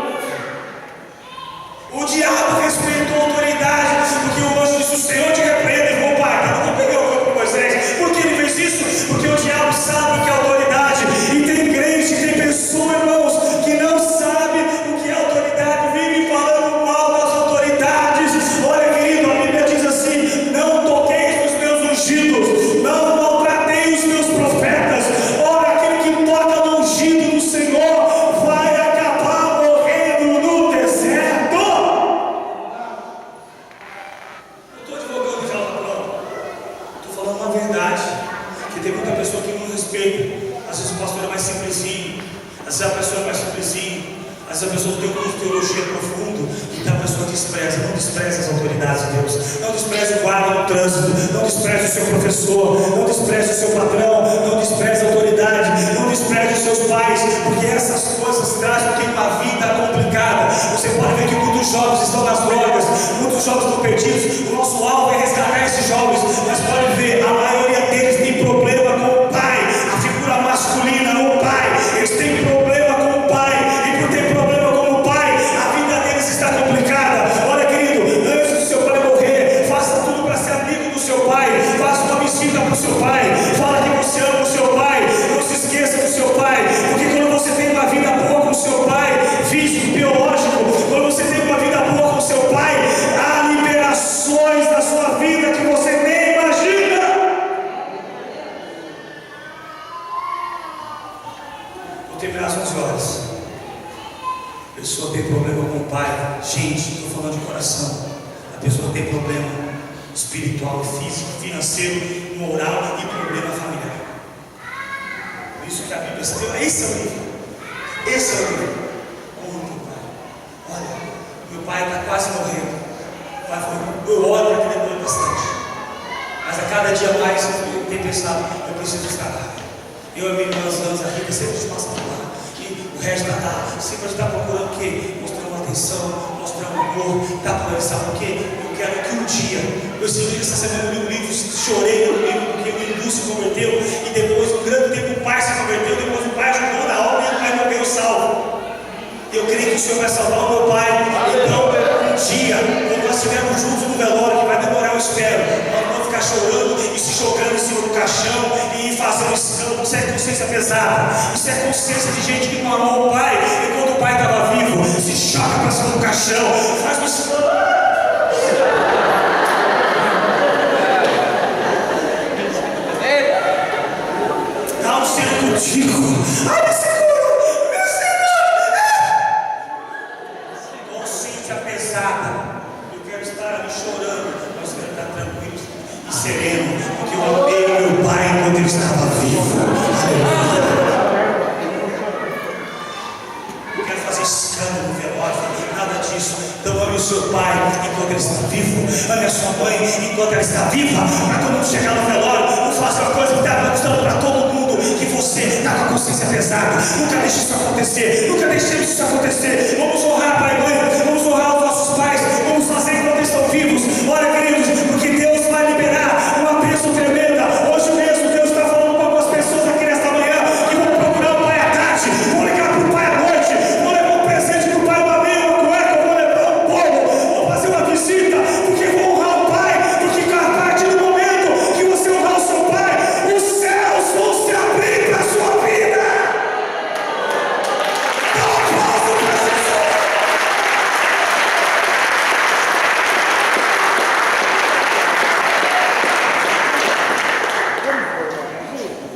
O diabo respeitou a autoridade, porque o anjo disse: o Senhor te repreenda. Ele falou: pai, eu não vou pegar o corpo de Moisés. Por que ele fez isso? Porque o diabo sabe o que é autoridade, e tem crente, tem pessoa, irmãos, que não sabe o que é autoridade, vive falando mal das autoridades. Olha, querido, a Bíblia diz assim: não toqueis nos meus ungidos, não maltrateis pessoa tem um curso de teologia profundo, então a pessoa despreza. Não despreze as autoridades de Deus, não despreze o guarda no trânsito, não despreze o seu professor, não despreze o seu patrão, não despreze a autoridade, não despreze os seus pais, porque essas coisas trazem uma vida complicada. Você pode ver que muitos jovens estão nas drogas, muitos jovens estão perdidos. O nosso alvo é resgatar esses jovens, mas pode ver, a maioria deles tem problema com o pai, a figura masculina, o pai. Eles têm problema com o pai, e por ter problema com o pai, a vida deles está complicada. Olha, querido, antes do seu pai morrer, faça tudo para ser amigo do seu pai, faça uma visita para o seu pai, fala que você ama o seu pai, não se esqueça do seu pai, porque quando você tem uma vida boa com o seu pai, físico, biológico, quando você tem uma vida boa com o seu pai, há liberações na sua vida que você nem imagina. Vou terminar às 11 horas. A pessoa tem problema com o pai. Gente, estou falando de coração. A pessoa tem problema espiritual, físico, financeiro, moral e problema familiar. Por isso que a Bíblia diz, esse é o livro. Esse é o livro. Honra meu pai. Olha, meu pai está quase morrendo. O pai falou, eu oro para que ele demore bastante. Mas a cada dia mais eu tenho pensado, eu preciso escapar. Eu e minha irmã Zanza Rica sempre te passam por lá. E o resto sempre está procurando o quê? Mostrando atenção, mostrando amor. Está por ali, sabe por quê? Eu quero que um dia, essa semana eu li um livro, chorei no livro, porque o Hindu se converteu. E depois, um grande tempo, o pai se converteu. Depois o pai ajudou na obra e o pai morreu salvo. Eu creio que o Senhor vai salvar o meu pai. Então, um dia, quando nós estivermos juntos no velório, que vai demorar, eu espero, nós vamos ficar chorando e se jogando em cima do caixão e fazendo escândalo. Isso é consciência pesada. Isso é consciência de gente que não amou o pai. E quando o pai estava vivo, se joga para cima do caixão, faz um escândalo. Dá um ser contigo. Ai, me segura. Eu quero estar ali chorando, mas quero estar tranquilo e sereno, porque eu amei o meu pai enquanto ele estava vivo. Eu quero fazer escândalo no velório, nada disso. Então ame o seu pai enquanto ele está vivo, ame a sua mãe enquanto ela está viva, para quando chegar no velório, não faça uma coisa que está mostrando para todo mundo que você está com a consciência pesada. Nunca deixe isso acontecer, nunca deixemos isso acontecer. Vamos honrar pai e mãe, vamos honrar os nossos pais, vamos fazer enquanto eles estão vivos. Olha, queridos, porque Deus vai liberar uma bênção tremenda. Hoje mesmo Deus está falando com algumas pessoas aqui nesta manhã que vão procurar o pai à tarde, vão ligar para o pai à noite, vão levar um presente para o pai, uma meia, uma cueca, vão levar um bolo, vão fazer uma visita, porque vão honrar o pai, porque a partir do momento que você honrar o seu pai, os céus vão se abrir para a sua vida. Dá um aplauso para Jesus.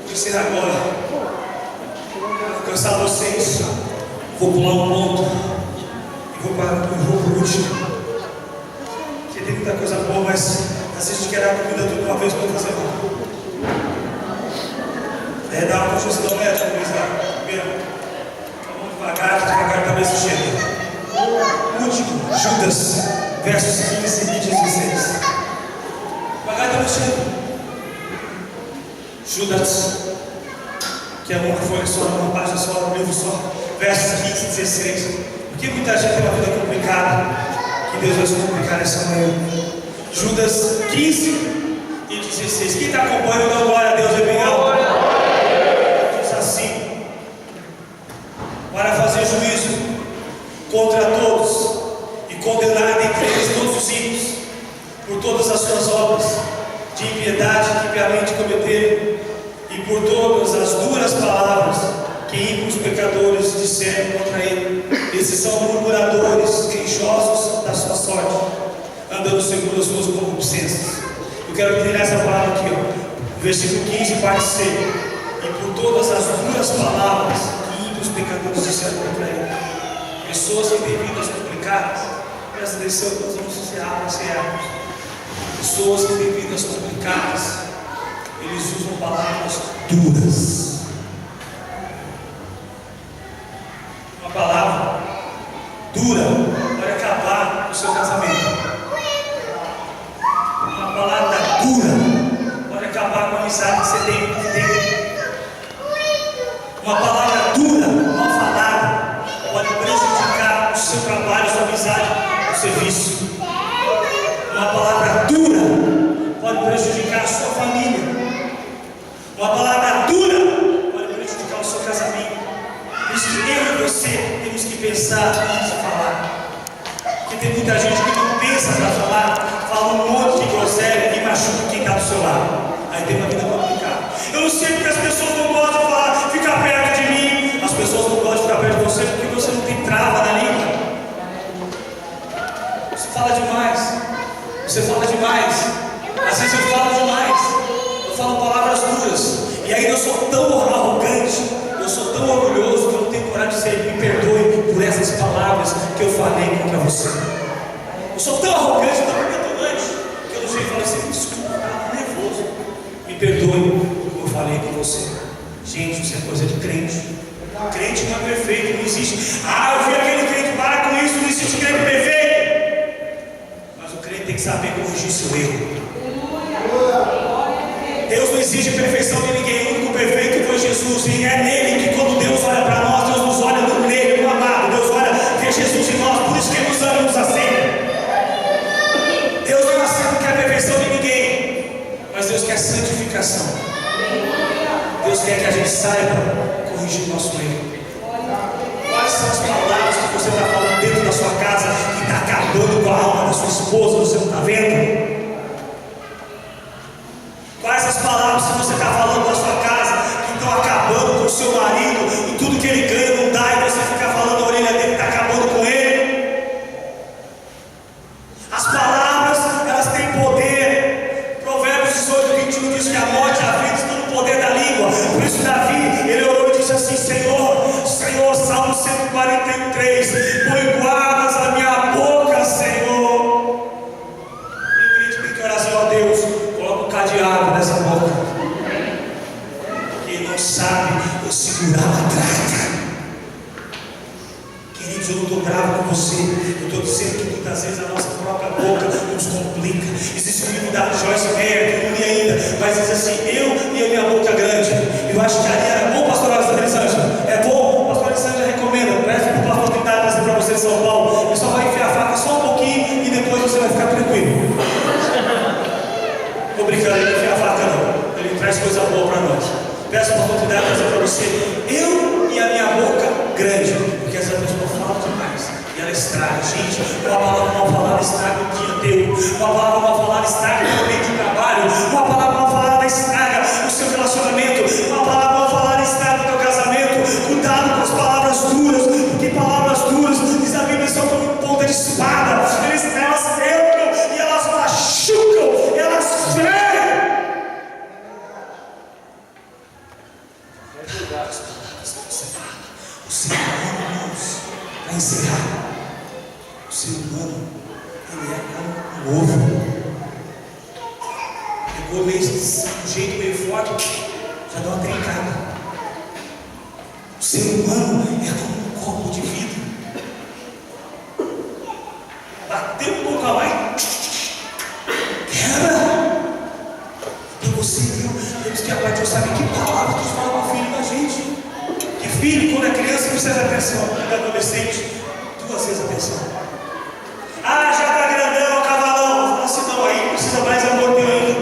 Vou encerrar agora. Vou alcançar vocês. Vou pular um ponto e vou para o último. Porque tem muita coisa boa, mas às vezes a gente quer dar a comida tudo uma vez para fazer mal. Dá uma puxa, não é, Luiz, vamos devagar, talvez chega. Último, Judas, versos 15 e 16. Devagar, talvez chega. Judas, que é uma folha só, uma página só, um livro só, versos 15 e 16. Porque muita gente tem uma vida complicada, que Deus vai se complicar nessa manhã. Judas 15 e 16. Quem está acompanhando, dá glória a Deus, é bem alto. Diz assim: para fazer juízo contra todos e condenar dentre eles todos os ímpios, por todas as suas obras de impiedade que impiamente cometeram, e por todas as duras palavras que ímpios pecadores disseram contra ele. Esses são murmuradores, queixosos da sua sorte, andando segundo as suas concupiscências. Eu quero pedir essa palavra aqui, versículo 15, parte C. E por todas as duras palavras que ímpios pecadores disseram contra ele. Pessoas que têm vidas complicadas, presta atenção, nós vamos encerrar. Pessoas que têm vidas complicadas, eles usam palavras duras. Uma palavra dura pode acabar com o seu casamento. Uma palavra dura pode acabar com a amizade que você tem. Uma palavra dura, mal falada, pode prejudicar o seu trabalho, a sua amizade, o serviço. Uma palavra dura pode prejudicar a sua família. Uma palavra dura pode prejudicar o seu casamento. Por isso que eu e você temos que pensar antes de falar. Porque tem muita gente que não pensa para falar, fala um monte de groselha e machuca quem está do seu lado. Aí tem uma vida complicada. Eu não sei porque as pessoas não gostam de falar, ficar perto de mim. As pessoas não gostam de ficar perto de você porque você não tem trava na língua. Você fala demais. Você fala demais. Às vezes eu falo demais. Eu falo palavras duras. E aí eu sou tão arrogante, eu sou tão orgulhoso que eu não tenho coragem de dizer, me perdoe por essas palavras que eu falei contra você. Eu sou tão arrogante, tão petulante, que eu não sei falar assim, desculpa, eu estava nervoso. Me perdoe por que eu falei com você. Gente, isso é coisa de crente. Crente não é perfeito, não existe. Ah, eu vi aquele crente, para com isso, não existe crente perfeito. Mas o crente tem que saber corrigir seu erro. Deus não exige perfeição de ninguém, o único perfeito foi Jesus, e é nele que quando Deus olha para nós, Deus nos olha nele, no amado, Deus olha, vê Jesus em nós, por isso que Ele nos ama e nos aceita. Deus não quer a perfeição de ninguém, mas Deus quer santificação. Deus quer que a gente saiba corrigir o nosso erro. Quais são as palavras que você está falando dentro da sua casa, que está acabando com a alma da sua esposa, você não está vendo? Quais as palavras que você está falando da sua casa que estão acabando com o seu marido e tudo que ele ganha não dá e você fica falando na orelha dele que está acabando com ele? As palavras, elas têm poder. Provérbios 18:21 diz que a morte e a vida estão no poder da língua. Por isso Davi, ele orou e disse assim: Senhor, Senhor, Salmo 143, põe guardas a minha boca, Senhor. Tem crente que tem que orar assim: ó Deus, coloca um cadeado nessa boca, porque não sabe eu segurar a traca. Queridos, eu não estou bravo com você, eu estou dizendo que muitas vezes a nossa própria boca nos complica. Existe um livro da Joyce Meyer, que eu não li ainda, mas diz assim: eu e a minha boca grande. Eu acho que ali era bom, pastor Elisângela. É bom, pastor Elisângela recomenda. Peço para o pastor tentar trazer para você em São Paulo. Ele só vai enfiar a faca só um pouquinho e depois você vai ficar tranquilo. Estou brincando, ele não enfia a faca não. Ele traz coisa boa para nós. Peço a oportunidade de trazer para você: eu e a minha boca grande. Porque essa pessoa fala demais e ela estraga. Gente, uma palavra mal falada estraga o dia teu. Uma palavra mal falada estraga o ambiente de trabalho. Uma palavra mal falada estraga o seu relacionamento. Uma palavra mal falada estraga o teu casamento. Cuidado com as palavras duras, porque palavras duras, diz a Bíblia, são como ponta de espada. Elas entram e elas machucam, elas ferem. O ser humano, irmãos, para encerrar, o ser humano, ele é como um ovo. Pegou meio de um jeito meio forte, já dá uma trincada. O ser humano é como um copo de vidro. Bateu um pouco a mais, quebra. Então você e eu temos que aprender a saber que palavra que fala para o filho da gente. Que filho, quando é criança, precisa de atenção. Quando é adolescente, 2 vezes atenção. Ah, já está grandão, cavalão. Fala assim: não, aí precisa mais amor teu ainda.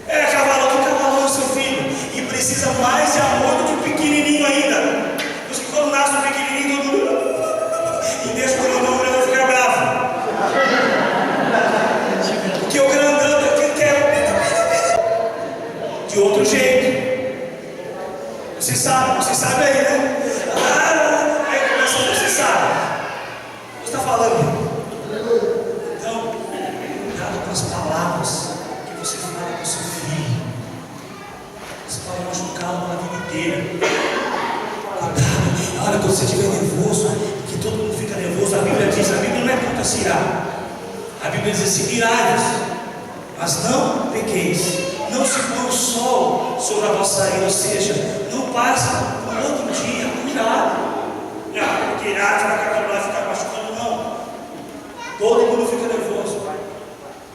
É, cavalão, que cavalão é o seu filho. E precisa mais de amor do que o pequenininho ainda. Por isso que quando nasce o pequenininho, todo mundo e deixa o grandão ficar bravo. Porque o grandão é quem quer de outro jeito. Você sabe aí, né? Aí começa, você sabe. Você está falando. Então, cuidado com as palavras que você fala com o seu filho. Você pode machucá-lo na vida inteira. Cuidado. Olha, quando você estiver nervoso, que todo mundo fica nervoso, a Bíblia diz, a Bíblia não é contra se irar. A Bíblia diz assim: irai-vos, mas não pequeis. Não se põe o sol sobre a vossa ira, ou seja, não passa um outro dia, cuidado. virar, vai ficar machucando, não. Todo mundo fica nervoso.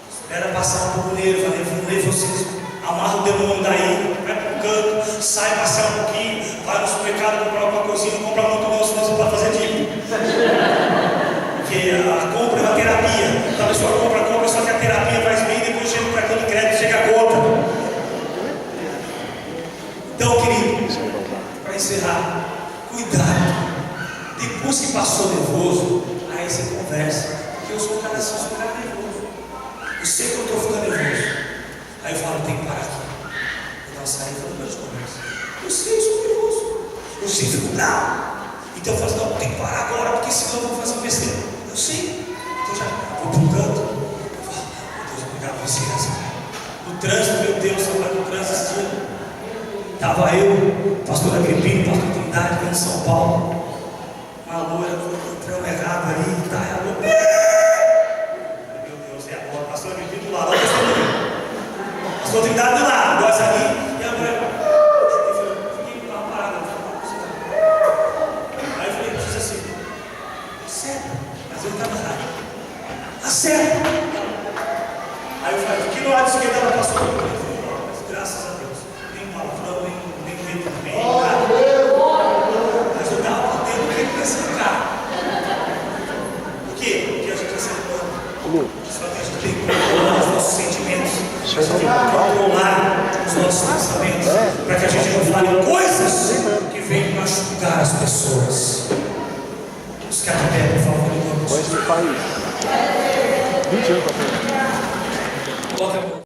Espera passar um pouco nele, vai nervosismo. Amarra o demônio daí, vai para o canto, sai passear um pouquinho, vai no supermercado comprar uma coisinha, não compra muito não, senão você pode fazer dívida. Porque a compra é uma terapia. Então a pessoa compra, só que a terapia faz bem, depois chega o cartão de crédito, chega a conta. Então, querido, para encerrar, cuidado. Depois que passou nervoso, aí você conversa. Porque eu sou um cara assim, sou um cara nervoso. Eu sei que eu estou ficando nervoso. Aí eu falo, tem que parar aqui. Eu dou uma saída e falo, mas conversa. Eu sei, eu sou nervoso. Eu sei, fico bravo. Então eu falo, não, tem que parar agora, porque senão eu vou fazer um besteira. Eu sei. Então já vou para um canto. Eu falo, meu Deus, obrigado por licença. No trânsito, meu Deus, eu estava no trânsito esse dia. Estava eu, pastor Agripino, pastor Trindade, aqui em São Paulo. Uma loira entrando errado ali, tá errado. Meu Deus, é agora, pastor Agripino do lado, olha essa pastor Trindade do lado, gosta ali, e a mulher. Fiquei com uma parada, aí eu falei, diz assim, acerta, mas ele estava errado. Acerta! Aí eu falei, fiquei no lado esquerdo da pastor Agripino. Graças a Deus, nem palavrão, nem medo, nem nada. Mas eu estava podendo que ele ia secar. Por quê? Porque a gente acertou. Só que a gente tem que controlar os nossos sentimentos, a gente tem que controlar os nossos pensamentos, para que a gente não fale coisas que venham machucar as pessoas. Os caras pedem, por favor, em nome de Jesus. País. 20 anos para frente. Coloca a mão.